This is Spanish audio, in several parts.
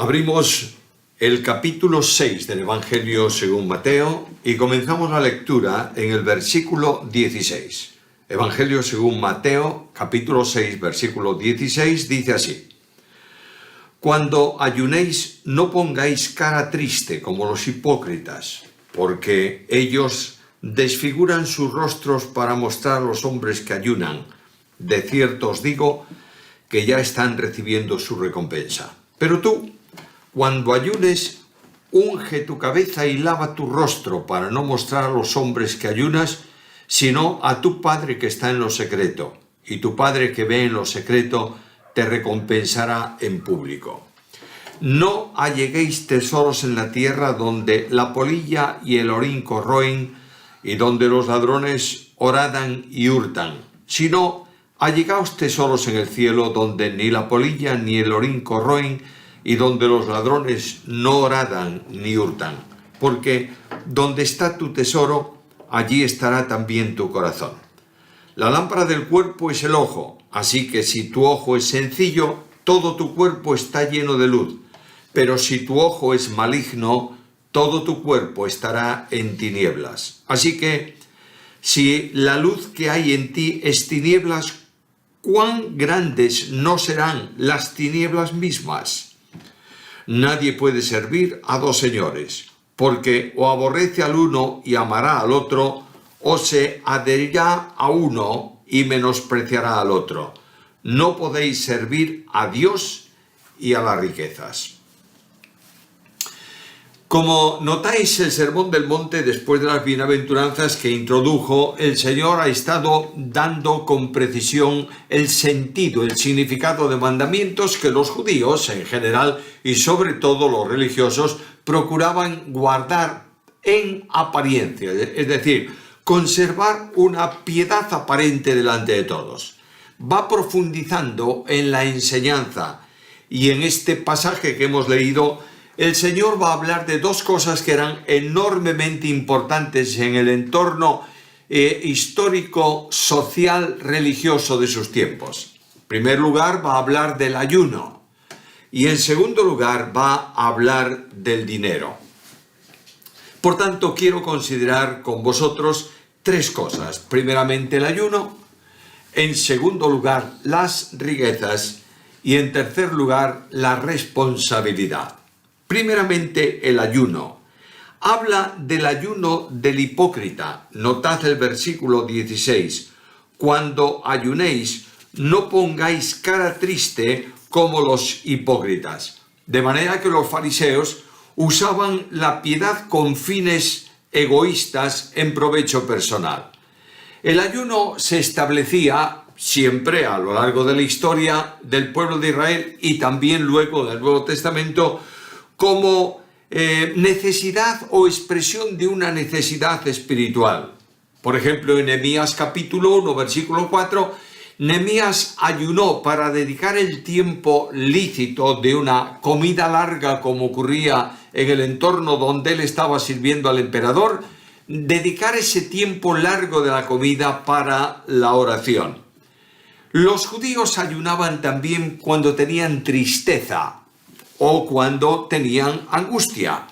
Abrimos el capítulo 6 del Evangelio según Mateo y comenzamos la lectura en el versículo 16. Evangelio según Mateo, capítulo 6, versículo 16, dice así: Cuando ayunéis, no pongáis cara triste como los hipócritas, porque ellos desfiguran sus rostros para mostrar a los hombres que ayunan. De cierto os digo que ya están recibiendo su recompensa. Pero tú, cuando ayunes, unge tu cabeza y lava tu rostro para no mostrar a los hombres que ayunas, sino a tu Padre que está en lo secreto. Y tu Padre que ve en lo secreto te recompensará en público. No alleguéis tesoros en la tierra donde la polilla y el orín corroen y donde los ladrones horadan y hurtan, sino allegaos tesoros en el cielo donde ni la polilla ni el orín corroen y donde los ladrones no horadan ni hurtan, porque donde está tu tesoro, allí estará también tu corazón. La lámpara del cuerpo es el ojo, así que si tu ojo es sencillo, todo tu cuerpo está lleno de luz, pero si tu ojo es maligno, todo tu cuerpo estará en tinieblas. Así que, si la luz que hay en ti es tinieblas, ¿cuán grandes no serán las tinieblas mismas? Nadie puede servir a dos señores, porque o aborrece al uno y amará al otro, o se adherirá a uno y menospreciará al otro. No podéis servir a Dios y a las riquezas. Como notáis, el Sermón del Monte, después de las bienaventuranzas que introdujo, el Señor ha estado dando con precisión el sentido, el significado de mandamientos que los judíos en general y sobre todo los religiosos procuraban guardar en apariencia, es decir, conservar una piedad aparente delante de todos. Va profundizando en la enseñanza y en este pasaje que hemos leído, el Señor va a hablar de dos cosas que eran enormemente importantes en el entorno histórico, social, religioso de sus tiempos. En primer lugar, va a hablar del ayuno y en segundo lugar va a hablar del dinero. Por tanto, quiero considerar con vosotros tres cosas. Primeramente, el ayuno, en segundo lugar, las riquezas y en tercer lugar, la responsabilidad. Primeramente, el ayuno. Habla del ayuno del hipócrita. Notad el versículo 16. Cuando ayunéis, no pongáis cara triste como los hipócritas. De manera que los fariseos usaban la piedad con fines egoístas en provecho personal. El ayuno se establecía siempre a lo largo de la historia del pueblo de Israel y también luego del Nuevo Testamento como necesidad o expresión de una necesidad espiritual. Por ejemplo, en Nehemías capítulo 1, versículo 4, Nehemías ayunó para dedicar el tiempo lícito de una comida larga como ocurría en el entorno donde él estaba sirviendo al emperador, dedicar ese tiempo largo de la comida para la oración. Los judíos ayunaban también cuando tenían tristeza o cuando tenían angustia.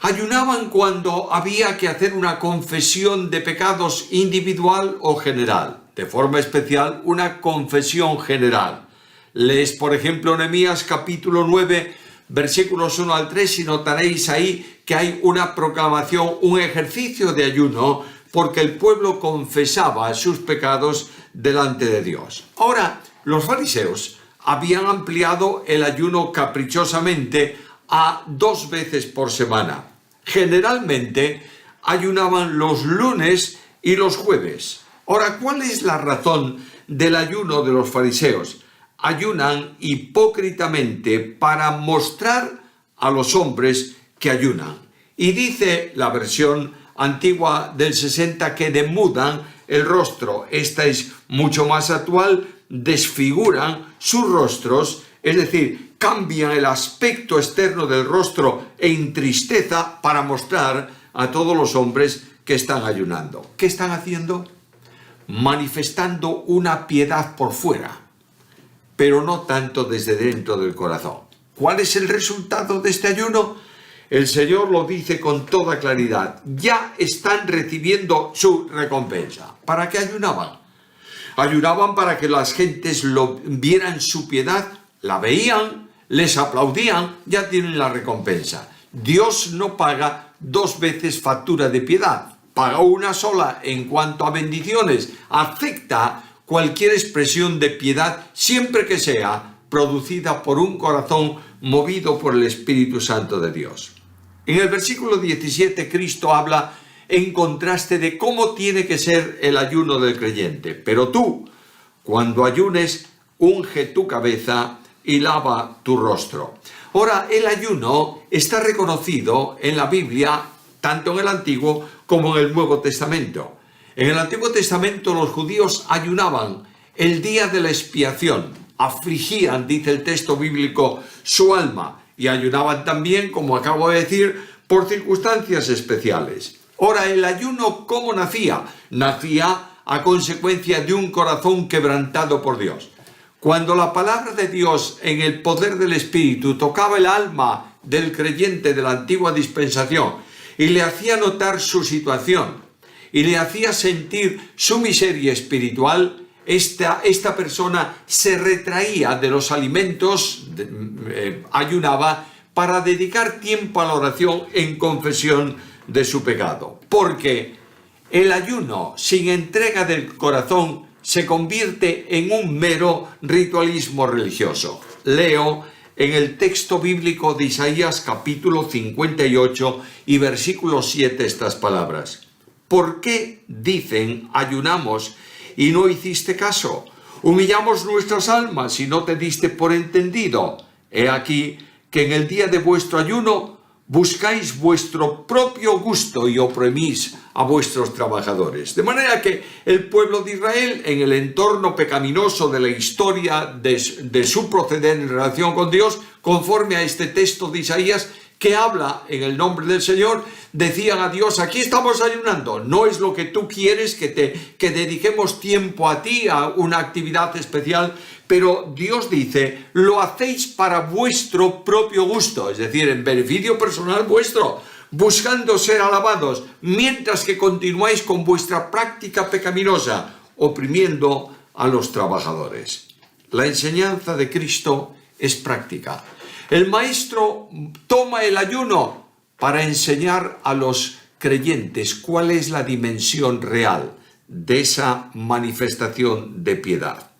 Ayunaban cuando había que hacer una confesión de pecados individual o general, de forma especial una confesión general. Lees, por ejemplo, Nehemías capítulo 9, versículos 1 al 3 y notaréis ahí que hay una proclamación, un ejercicio de ayuno, porque el pueblo confesaba sus pecados delante de Dios. Ahora, los fariseos habían ampliado el ayuno caprichosamente a 2 veces por semana. Generalmente ayunaban los lunes y los jueves. Ahora, ¿cuál es la razón del ayuno de los fariseos? Ayunan hipócritamente para mostrar a los hombres que ayunan. Y dice la versión antigua del 60 que demudan el rostro. Esta es mucho más actual. Desfiguran sus rostros, es decir, cambian el aspecto externo del rostro en tristeza para mostrar a todos los hombres que están ayunando. ¿Qué están haciendo? Manifestando una piedad por fuera, pero no tanto desde dentro del corazón. ¿Cuál es el resultado de este ayuno? El Señor lo dice con toda claridad. Ya están recibiendo su recompensa. ¿Para qué ayunaban? Ayunaban para que las gentes vieran su piedad, la veían, les aplaudían, ya tienen la recompensa. Dios no paga dos veces factura de piedad, paga una sola en cuanto a bendiciones. Acepta cualquier expresión de piedad siempre que sea producida por un corazón movido por el Espíritu Santo de Dios. En el versículo 17 Cristo habla en contraste de cómo tiene que ser el ayuno del creyente. Pero tú, cuando ayunes, unge tu cabeza y lava tu rostro. Ahora, el ayuno está reconocido en la Biblia, tanto en el Antiguo como en el Nuevo Testamento. En el Antiguo Testamento los judíos ayunaban el día de la expiación, afligían, dice el texto bíblico, su alma, y ayunaban también, como acabo de decir, por circunstancias especiales. Ahora, el ayuno, ¿cómo nacía? Nacía a consecuencia de un corazón quebrantado por Dios. Cuando la palabra de Dios en el poder del Espíritu tocaba el alma del creyente de la antigua dispensación y le hacía notar su situación y le hacía sentir su miseria espiritual, esta persona se retraía de los alimentos, ayunaba para dedicar tiempo a la oración en confesión de su pecado. Porque el ayuno sin entrega del corazón se convierte en un mero ritualismo religioso. Leo en el texto bíblico de Isaías capítulo 58 y versículo 7 estas palabras. ¿Por qué dicen ayunamos y no hiciste caso? Humillamos nuestras almas y no te diste por entendido. He aquí que en el día de vuestro ayuno buscáis vuestro propio gusto y oprimís a vuestros trabajadores. De manera que el pueblo de Israel, en el entorno pecaminoso de la historia de su proceder en relación con Dios, conforme a este texto de Isaías, que habla en el nombre del Señor, decían a Dios, aquí estamos ayunando, no es lo que tú quieres que dediquemos tiempo a ti, a una actividad especial, pero Dios dice, lo hacéis para vuestro propio gusto, es decir, en beneficio personal vuestro, buscando ser alabados, mientras que continuáis con vuestra práctica pecaminosa, oprimiendo a los trabajadores. La enseñanza de Cristo es práctica. El maestro toma el ayuno para enseñar a los creyentes cuál es la dimensión real de esa manifestación de piedad.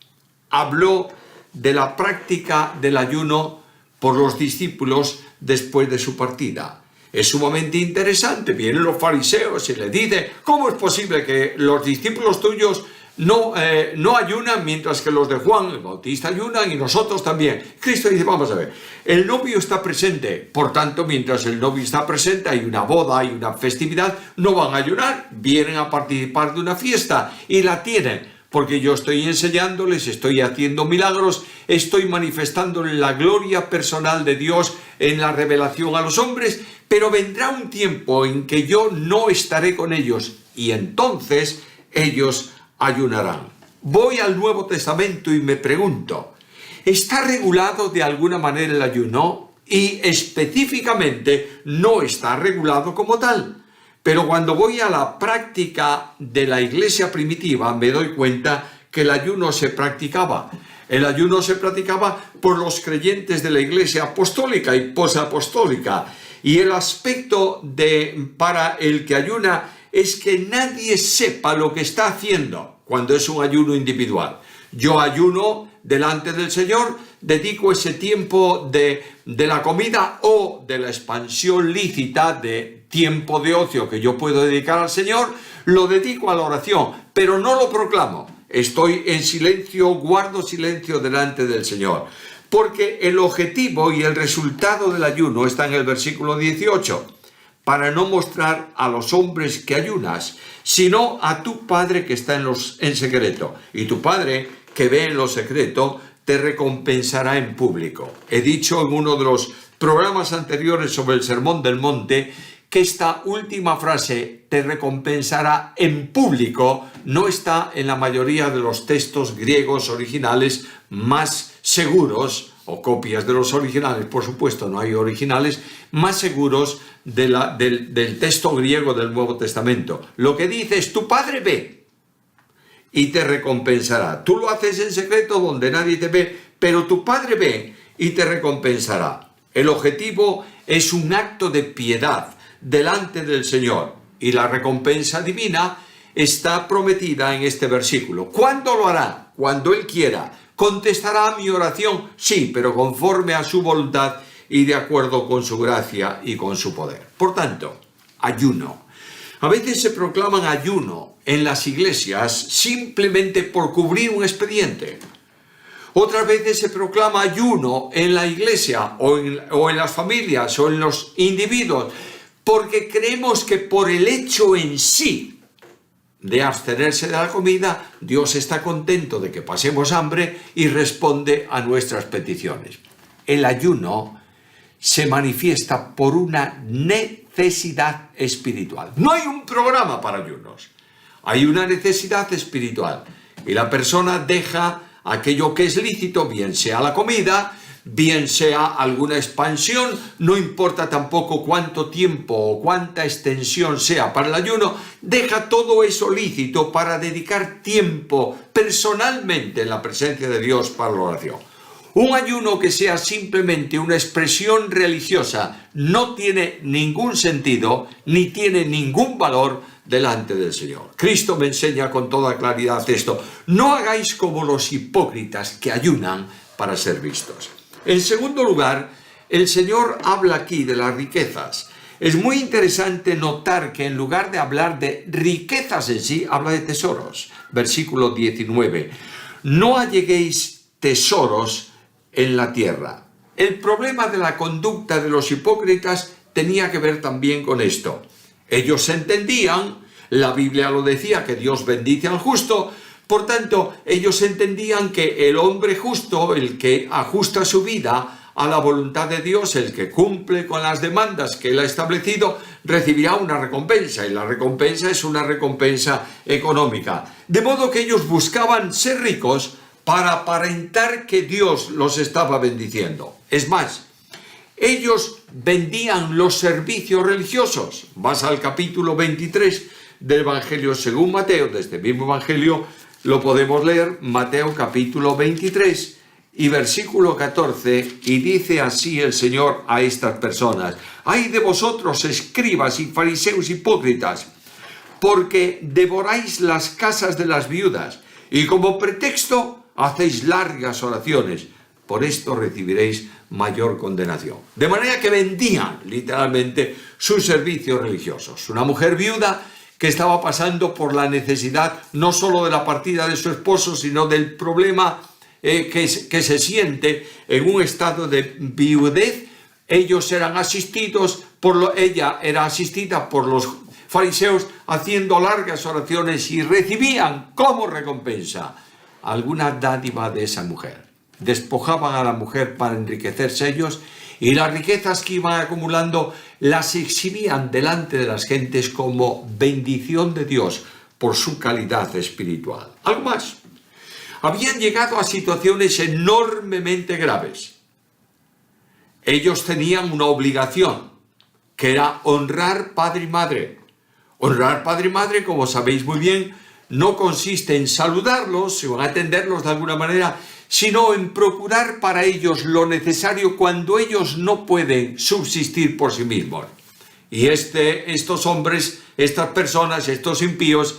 Habló de la práctica del ayuno por los discípulos después de su partida. Es sumamente interesante. Vienen los fariseos y le dicen, ¿cómo es posible que los discípulos tuyos no ayunan mientras que los de Juan el Bautista ayunan y nosotros también? Cristo dice, vamos a ver, el novio está presente, por tanto, mientras el novio está presente, hay una boda, hay una festividad, no van a ayunar, vienen a participar de una fiesta y la tienen, porque yo estoy enseñándoles, estoy haciendo milagros, estoy manifestando la gloria personal de Dios en la revelación a los hombres, pero vendrá un tiempo en que yo no estaré con ellos y entonces ellos ayunarán. Voy al Nuevo Testamento y me pregunto, ¿está regulado de alguna manera el ayuno? Y específicamente no está regulado como tal. Pero cuando voy a la práctica de la iglesia primitiva me doy cuenta que el ayuno se practicaba. El ayuno se practicaba por los creyentes de la iglesia apostólica y posapostólica. Y el aspecto para el que ayuna es que nadie sepa lo que está haciendo cuando es un ayuno individual. Yo ayuno delante del Señor, dedico ese tiempo de la comida o de la expansión lícita de tiempo de ocio que yo puedo dedicar al Señor, lo dedico a la oración, pero no lo proclamo. Estoy en silencio, guardo silencio delante del Señor. Porque el objetivo y el resultado del ayuno está en el versículo 18. Para no mostrar a los hombres que ayunas, sino a tu Padre que está en secreto. Y tu Padre que ve en lo secreto te recompensará en público. He dicho en uno de los programas anteriores sobre el Sermón del Monte que esta última frase, te recompensará en público, no está en la mayoría de los textos griegos originales más seguros, o copias de los originales, por supuesto, no hay originales, más seguros del texto griego del Nuevo Testamento. Lo que dice es, tu Padre ve y te recompensará. Tú lo haces en secreto donde nadie te ve, pero tu Padre ve y te recompensará. El objetivo es un acto de piedad delante del Señor, y la recompensa divina está prometida en este versículo. ¿Cuándo lo hará? Cuando Él quiera. ¿Contestará a mi oración? Sí, pero conforme a su voluntad y de acuerdo con su gracia y con su poder. Por tanto, ayuno. A veces se proclaman ayuno en las iglesias simplemente por cubrir un expediente. Otras veces se proclama ayuno en la iglesia o en las familias o en los individuos porque creemos que por el hecho en sí de abstenerse de la comida, Dios está contento de que pasemos hambre y responde a nuestras peticiones. El ayuno se manifiesta por una necesidad espiritual. No hay un programa para ayunos. Hay una necesidad espiritual. Y la persona deja aquello que es lícito, bien sea la comida, bien sea alguna expansión, no importa tampoco cuánto tiempo o cuánta extensión sea para el ayuno, deja todo eso lícito para dedicar tiempo personalmente en la presencia de Dios para la oración. Un ayuno que sea simplemente una expresión religiosa no tiene ningún sentido ni tiene ningún valor delante del Señor. Cristo me enseña con toda claridad esto. No hagáis como los hipócritas que ayunan para ser vistos. En segundo lugar, el Señor habla aquí de las riquezas. Es muy interesante notar que en lugar de hablar de riquezas en sí, habla de tesoros. Versículo 19. No alleguéis tesoros en la tierra. El problema de la conducta de los hipócritas tenía que ver también con esto. Ellos entendían, la Biblia lo decía, que Dios bendice al justo. Por tanto, ellos entendían que el hombre justo, el que ajusta su vida a la voluntad de Dios, el que cumple con las demandas que Él ha establecido, recibirá una recompensa, y la recompensa es una recompensa económica. De modo que ellos buscaban ser ricos para aparentar que Dios los estaba bendiciendo. Es más, ellos vendían los servicios religiosos. Vas al capítulo 23 del Evangelio según Mateo, de este mismo Evangelio, lo podemos leer, Mateo capítulo 23 y versículo 14, y dice así el Señor a estas personas: ¡ay de vosotros, escribas y fariseos hipócritas, porque devoráis las casas de las viudas, y como pretexto hacéis largas oraciones! Por esto recibiréis mayor condenación. De manera que vendían literalmente sus servicios religiosos. Una mujer viuda que estaba pasando por la necesidad no solo de la partida de su esposo, sino del problema que se siente en un estado de viudez. Ellos eran asistidos, ella era asistida por los fariseos haciendo largas oraciones y recibían como recompensa alguna dádiva de esa mujer. Despojaban a la mujer para enriquecerse ellos, y las riquezas que iban acumulando las exhibían delante de las gentes como bendición de Dios por su calidad espiritual. Algo más. Habían llegado a situaciones enormemente graves. Ellos tenían una obligación, que era honrar padre y madre. Honrar padre y madre, como sabéis muy bien, no consiste en saludarlos o en atenderlos de alguna manera, sino en procurar para ellos lo necesario cuando ellos no pueden subsistir por sí mismos. Y estos hombres, estas personas, estos impíos,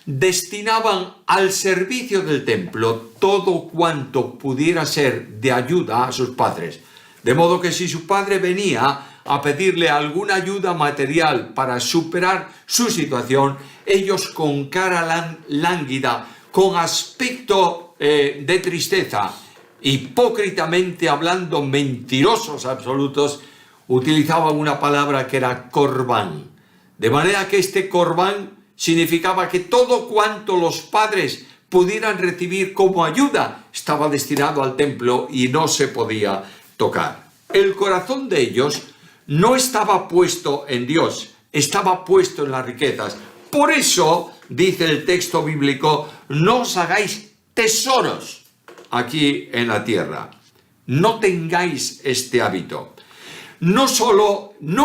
destinaban al servicio del templo todo cuanto pudiera ser de ayuda a sus padres. De modo que si su padre venía a pedirle alguna ayuda material para superar su situación, ellos con cara lánguida, con aspecto de tristeza, hipócritamente hablando, mentirosos absolutos, utilizaban una palabra que era corbán. De manera que este corbán significaba que todo cuanto los padres pudieran recibir como ayuda estaba destinado al templo y no se podía tocar. El corazón de ellos no estaba puesto en Dios, estaba puesto en las riquezas. Por eso, dice el texto bíblico, no os hagáis tesoros aquí en la tierra. No tengáis este hábito. No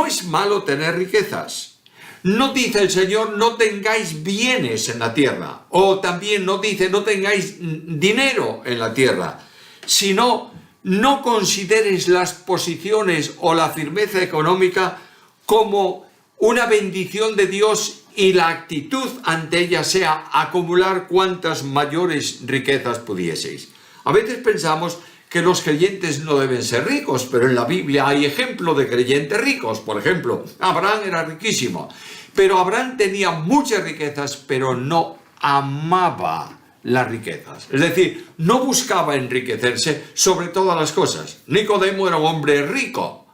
es malo tener riquezas. No dice el Señor, no tengáis bienes en la tierra. O también no dice, no tengáis dinero en la tierra. Sino, no consideres las posiciones o la firmeza económica como una bendición de Dios y la actitud ante ella sea acumular cuantas mayores riquezas pudieseis. A veces pensamos que los creyentes no deben ser ricos, pero en la Biblia hay ejemplo de creyentes ricos. Por ejemplo, Abraham era riquísimo, pero Abraham tenía muchas riquezas, pero no amaba las riquezas. Es decir, no buscaba enriquecerse sobre todas las cosas. Nicodemo era un hombre rico,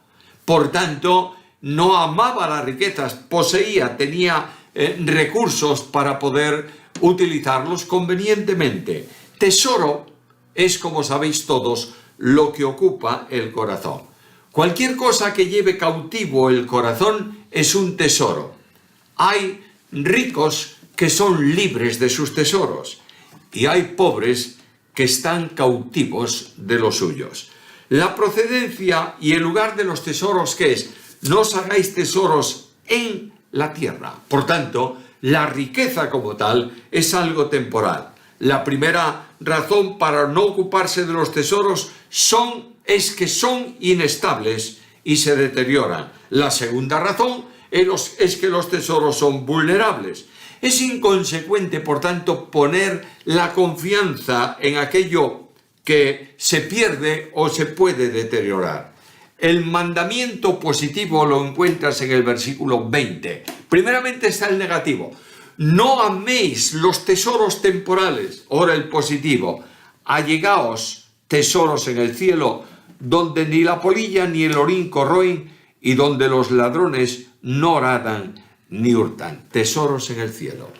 por tanto, no amaba las riquezas, tenía recursos para poder utilizarlos convenientemente. Tesoro es, como sabéis todos, lo que ocupa el corazón. Cualquier cosa que lleve cautivo el corazón es un tesoro. Hay ricos que son libres de sus tesoros y hay pobres que están cautivos de los suyos. La procedencia y el lugar de los tesoros, ¿qué es? No os hagáis tesoros en la tierra. Por tanto, la riqueza como tal es algo temporal. La primera razón para no ocuparse de los tesoros es que son inestables y se deterioran. La segunda razón es que los tesoros son vulnerables. Es inconsecuente, por tanto, poner la confianza en aquello que se pierde o se puede deteriorar. El mandamiento positivo lo encuentras en el versículo 20. Primeramente está el negativo. No améis los tesoros temporales. Ahora el positivo. Allegaos tesoros en el cielo, donde ni la polilla ni el orín corroen y donde los ladrones no aradan ni hurtan. Tesoros en el cielo.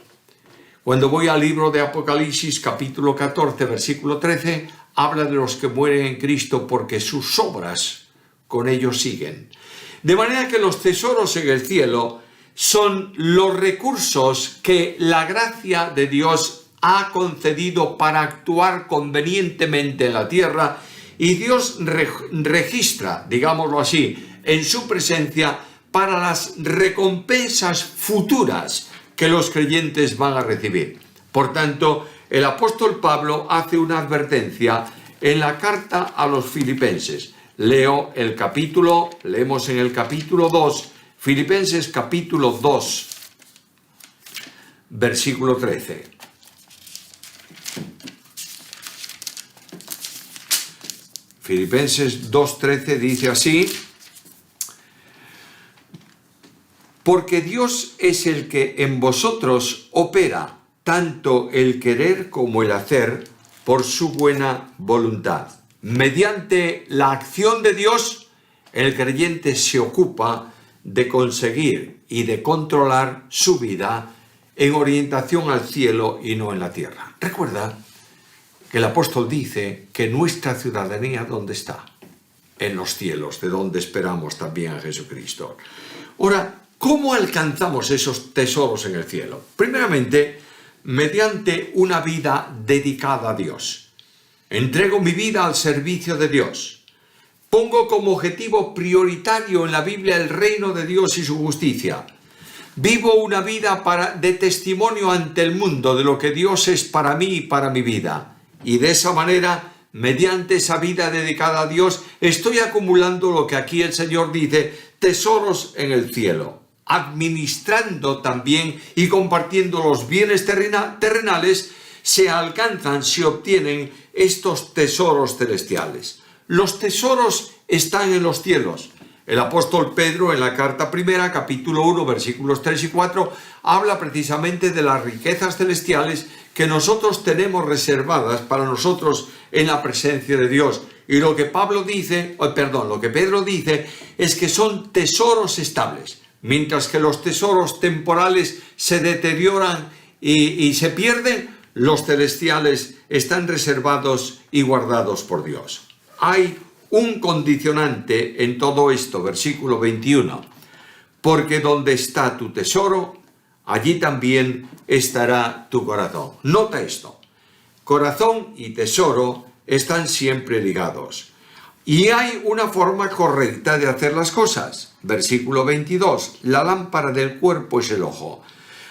Cuando voy al libro de Apocalipsis, capítulo 14, versículo 13, habla de los que mueren en Cristo porque sus obras con ellos siguen. De manera que los tesoros en el cielo son los recursos que la gracia de Dios ha concedido para actuar convenientemente en la tierra, y Dios registra, digámoslo así, en su presencia para las recompensas futuras que los creyentes van a recibir. Por tanto, el apóstol Pablo hace una advertencia en la carta a los filipenses. Leemos en el capítulo 2, Filipenses capítulo 2, versículo 13. Filipenses 2:13 dice así: porque Dios es el que en vosotros opera tanto el querer como el hacer por su buena voluntad. Mediante la acción de Dios, el creyente se ocupa de conseguir y de controlar su vida en orientación al cielo y no en la tierra. Recuerda que el apóstol dice que nuestra ciudadanía, ¿dónde está? En los cielos, de donde esperamos también a Jesucristo. Ahora, ¿cómo alcanzamos esos tesoros en el cielo? Primeramente, mediante una vida dedicada a Dios. Entrego mi vida al servicio de Dios. Pongo como objetivo prioritario en la Biblia el reino de Dios y su justicia. Vivo una vida de testimonio ante el mundo de lo que Dios es para mí y para mi vida. Y de esa manera, mediante esa vida dedicada a Dios, estoy acumulando lo que aquí el Señor dice, tesoros en el cielo, administrando también y compartiendo los bienes terrenales. Se obtienen estos tesoros celestiales. Los tesoros están en los cielos. El apóstol Pedro, en la carta primera, capítulo 1, versículos 3 y 4, habla precisamente de las riquezas celestiales que nosotros tenemos reservadas para nosotros en la presencia de Dios. Y lo que Pedro dice es que son tesoros estables, mientras que los tesoros temporales se deterioran y se pierden. Los celestiales están reservados y guardados por Dios. Hay un condicionante en todo esto, versículo 21. porque donde está tu tesoro, allí también estará tu corazón. Nota esto, corazón y tesoro están siempre ligados. Y hay una forma correcta de hacer las cosas. Versículo 22, la lámpara del cuerpo es el ojo.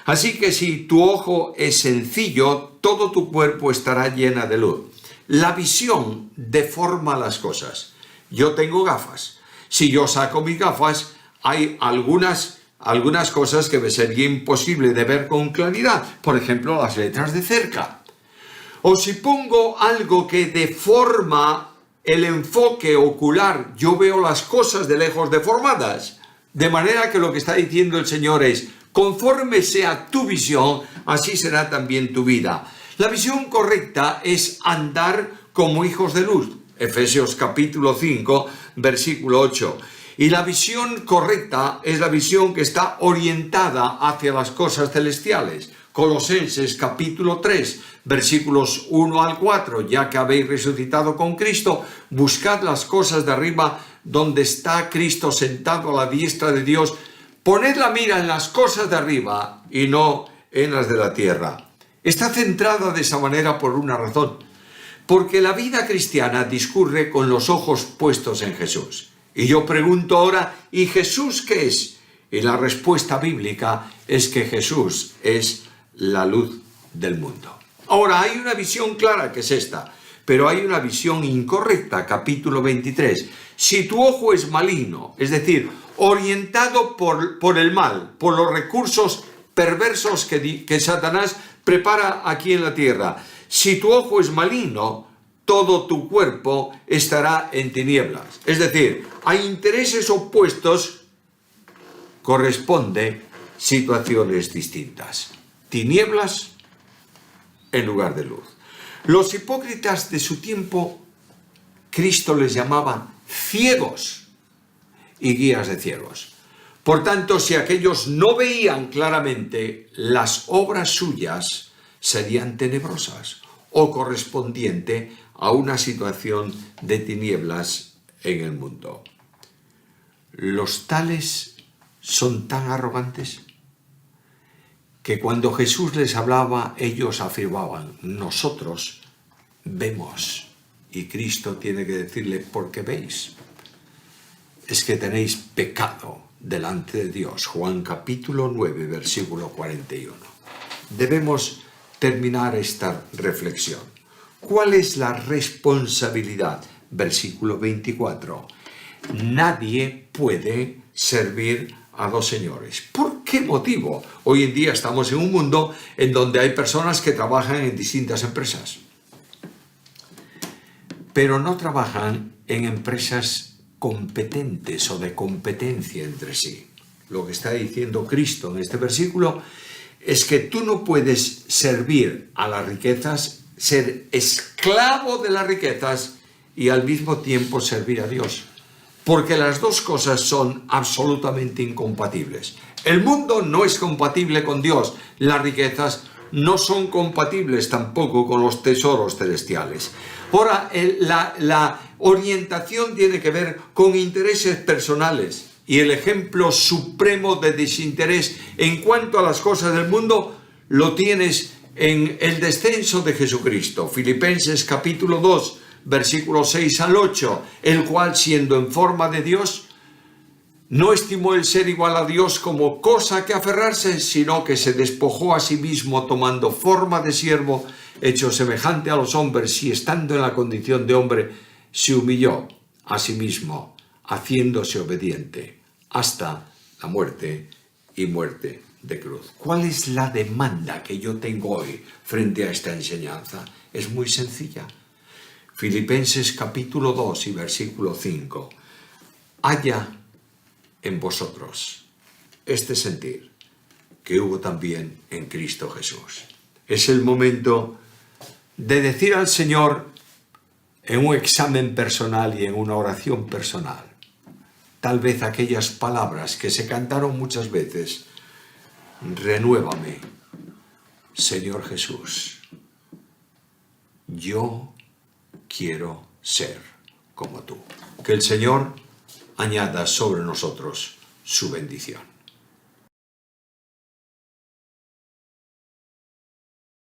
Así que si tu ojo es sencillo, todo tu cuerpo estará llena de luz. La visión deforma las cosas. Yo tengo gafas. Si yo saco mis gafas, hay algunas cosas que me sería imposible de ver con claridad. Por ejemplo, las letras de cerca. O si pongo algo que deforma el enfoque ocular, yo veo las cosas de lejos deformadas. De manera que lo que está diciendo el Señor es, conforme sea tu visión, así será también tu vida. La visión correcta es andar como hijos de luz. Efesios capítulo 5, versículo 8. Y la visión correcta es la visión que está orientada hacia las cosas celestiales. Colosenses capítulo 3, versículos 1 al 4. Ya que habéis resucitado con Cristo, buscad las cosas de arriba, donde está Cristo sentado a la diestra de Dios. Poned la mira en las cosas de arriba y no en las de la tierra. Está centrada de esa manera por una razón. Porque la vida cristiana discurre con los ojos puestos en Jesús. Y yo pregunto ahora, ¿y Jesús qué es? Y la respuesta bíblica es que Jesús es la luz del mundo. Ahora, hay una visión clara que es esta, pero hay una visión incorrecta, capítulo 23. Si tu ojo es maligno, es decir, orientado por el mal, por los recursos perversos que Satanás prepara aquí en la tierra, si tu ojo es maligno, todo tu cuerpo estará en tinieblas. Es decir, a intereses opuestos corresponde situaciones distintas. Tinieblas en lugar de luz. Los hipócritas de su tiempo, Cristo les llamaba ciegos y guías de ciegos. Por tanto, si aquellos no veían claramente, las obras suyas serían tenebrosas o correspondiente a una situación de tinieblas en el mundo. Los tales son tan arrogantes que cuando Jesús les hablaba, ellos afirmaban, nosotros vemos. Y Cristo tiene que decirle, ¿por qué veis? Es que tenéis pecado delante de Dios. Juan capítulo 9, versículo 41. Debemos terminar esta reflexión. ¿Cuál es la responsabilidad? Versículo 24. Nadie puede servir a dos señores. ¿Por qué motivo? Hoy en día estamos en un mundo en donde hay personas que trabajan en distintas empresas, pero no trabajan en empresas competentes o de competencia entre sí. Lo que está diciendo Cristo en este versículo es que tú no puedes servir a las riquezas, ser esclavo de las riquezas y al mismo tiempo servir a Dios. Porque las dos cosas son absolutamente incompatibles. El mundo no es compatible con Dios. Las riquezas no son compatibles tampoco con los tesoros celestiales. Ahora, la orientación tiene que ver con intereses personales. Y el ejemplo supremo de desinterés en cuanto a las cosas del mundo lo tienes en el descenso de Jesucristo. Filipenses capítulo 2, versículos 6 al 8, el cual siendo en forma de Dios, no estimó el ser igual a Dios como cosa que aferrarse, sino que se despojó a sí mismo tomando forma de siervo, hecho semejante a los hombres y estando en la condición de hombre, se humilló a sí mismo, haciéndose obediente hasta la muerte y muerte de cruz. ¿Cuál es la demanda que yo tengo hoy frente a esta enseñanza? Es muy sencilla. Filipenses capítulo 2 y versículo 5. Haya en vosotros este sentir que hubo también en Cristo Jesús. Es el momento de decir al Señor en un examen personal y en una oración personal, tal vez aquellas palabras que se cantaron muchas veces: renuévame, Señor Jesús, yo quiero ser como tú. Que el Señor añada sobre nosotros su bendición.